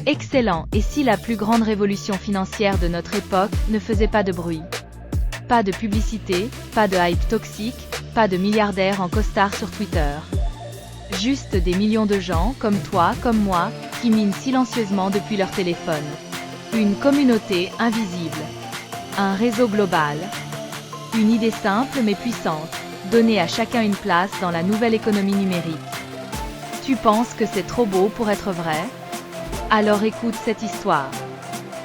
Excellent, et si la plus grande révolution financière de notre époque ne faisait pas de bruit? Pas de publicité, pas de hype toxique, pas de milliardaires en costard sur Twitter. Juste des millions de gens, comme toi, comme moi, qui minent silencieusement depuis leur téléphone. Une communauté invisible. Un réseau global. Une idée simple mais puissante. Donner à chacun une place dans la nouvelle économie numérique. Tu penses que c'est trop beau pour être vrai? Alors écoute cette histoire.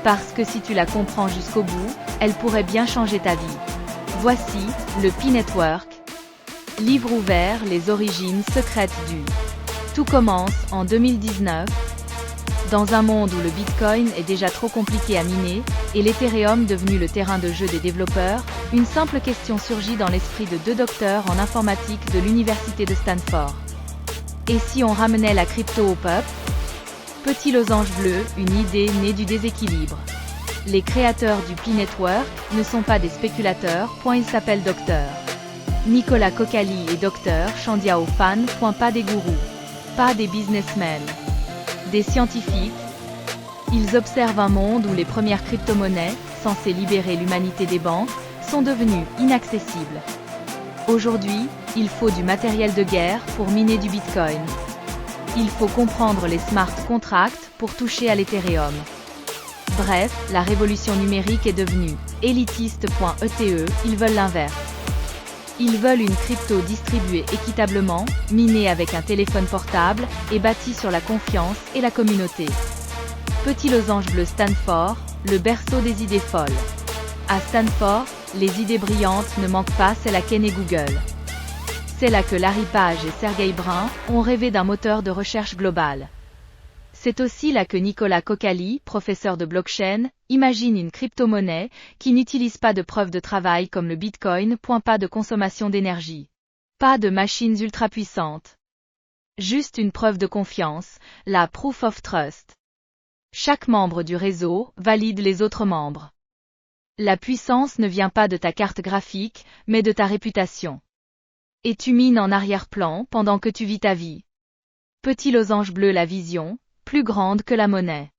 Parce que si tu la comprends jusqu'au bout, elle pourrait bien changer ta vie. Voici, le Pi Network. Livre ouvert, les origines secrètes du. Tout commence en 2019. Dans un monde où le Bitcoin est déjà trop compliqué à miner, et l'Ethereum devenu le terrain de jeu des développeurs, une simple question surgit dans l'esprit de deux docteurs en informatique de l'université de Stanford. Et si on ramenait la crypto au peuple? Petit losange bleu, une idée née du déséquilibre. Les créateurs du Pi Network ne sont pas des spéculateurs, ils s'appellent docteurs. Nicolas Kokali et Dr Chandiao Fan, pas des gourous. Pas des businessmen. Des scientifiques. Ils observent un monde où les premières crypto-monnaies, censées libérer l'humanité des banques, sont devenues inaccessibles. Aujourd'hui, il faut du matériel de guerre pour miner du Bitcoin. Il faut comprendre les smart contracts pour toucher à l'Ethereum. Bref, la révolution numérique est devenue élitiste.ete, ils veulent l'inverse. Ils veulent une crypto distribuée équitablement, minée avec un téléphone portable, et bâtie sur la confiance et la communauté. Petit losange bleu Stanford, le berceau des idées folles. À Stanford, les idées brillantes ne manquent pas, c'est là qu'est né Google. C'est là que Larry Page et Sergey Brin ont rêvé d'un moteur de recherche global. C'est aussi là que Nicolas Kokali, professeur de blockchain, imagine une crypto-monnaie qui n'utilise pas de preuve de travail comme le Bitcoin, pas de consommation d'énergie. Pas de machines ultra puissantes. Juste une preuve de confiance, la Proof of Trust. Chaque membre du réseau valide les autres membres. La puissance ne vient pas de ta carte graphique, mais de ta réputation. Et tu mines en arrière-plan pendant que tu vis ta vie. Petit losange bleu, la vision, plus grande que la monnaie.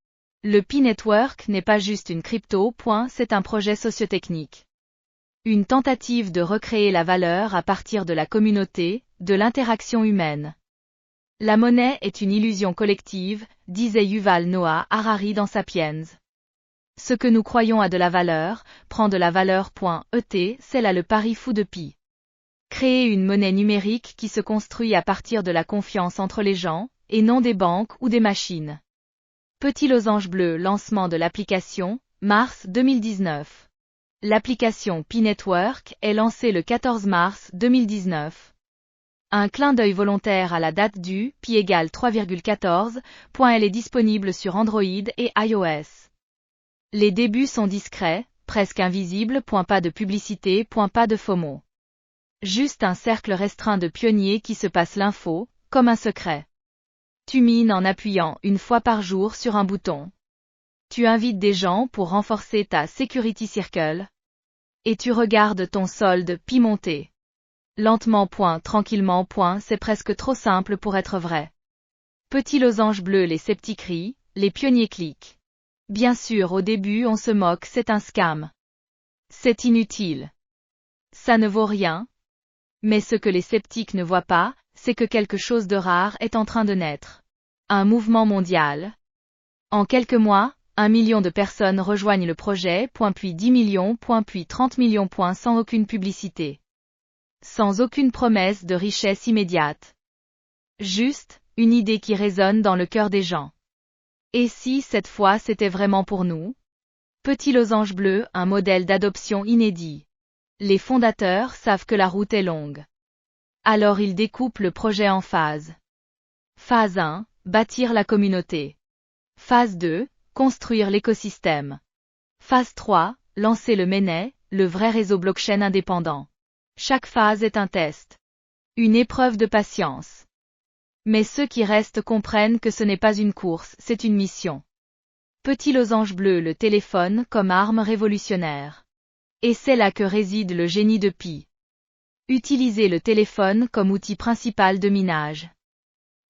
Le Pi Network n'est pas juste une crypto, c'est un projet sociotechnique. Une tentative de recréer la valeur à partir de la communauté, de l'interaction humaine. La monnaie est une illusion collective, disait Yuval Noah Harari dans Sapiens. Ce que nous croyons a de la valeur, prend de la valeur. C'est là le pari fou de Pi. Créer une monnaie numérique qui se construit à partir de la confiance entre les gens, et non des banques ou des machines. Petit losange bleu, lancement de l'application, mars 2019. L'application Pi Network est lancée le 14 mars 2019. Un clin d'œil volontaire à la date du Pi égale 3,14. Elle est disponible sur Android et iOS. Les débuts sont discrets, presque invisibles, pas de publicité, pas de FOMO. Juste un cercle restreint de pionniers qui se passent l'info, comme un secret. Tu mines en appuyant une fois par jour sur un bouton. Tu invites des gens pour renforcer ta Security Circle. Et tu regardes ton solde Pi monter. Lentement, tranquillement, c'est presque trop simple pour être vrai. Petit losange bleu, les sceptiques rient, les pionniers cliquent. Bien sûr, au début on se moque, c'est un scam. C'est inutile. Ça ne vaut rien. Mais ce que les sceptiques ne voient pas, c'est que quelque chose de rare est en train de naître. Un mouvement mondial. En quelques mois, 1 million de personnes rejoignent le projet, puis 10 millions, puis 30 millions, sans aucune publicité. Sans aucune promesse de richesse immédiate. Juste, une idée qui résonne dans le cœur des gens. Et si cette fois c'était vraiment pour nous? Petit losange bleu, un modèle d'adoption inédit. Les fondateurs savent que la route est longue. Alors ils découpent le projet en phases. Phase 1, bâtir la communauté. Phase 2, construire l'écosystème. Phase 3, lancer le mainnet, le vrai réseau blockchain indépendant. Chaque phase est un test. Une épreuve de patience. Mais ceux qui restent comprennent que ce n'est pas une course, c'est une mission. Petit losange bleu, le téléphone comme arme révolutionnaire. Et c'est là que réside le génie de Pi. Utiliser le téléphone comme outil principal de minage.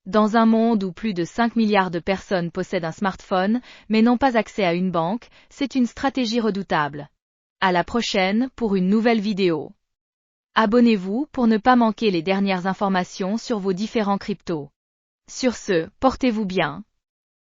Dans un monde où plus de 5 milliards de personnes possèdent un smartphone, mais n'ont pas accès à une banque, c'est une stratégie redoutable. À la prochaine pour une nouvelle vidéo. Abonnez-vous pour ne pas manquer les dernières informations sur vos différents cryptos. Sur ce, portez-vous bien.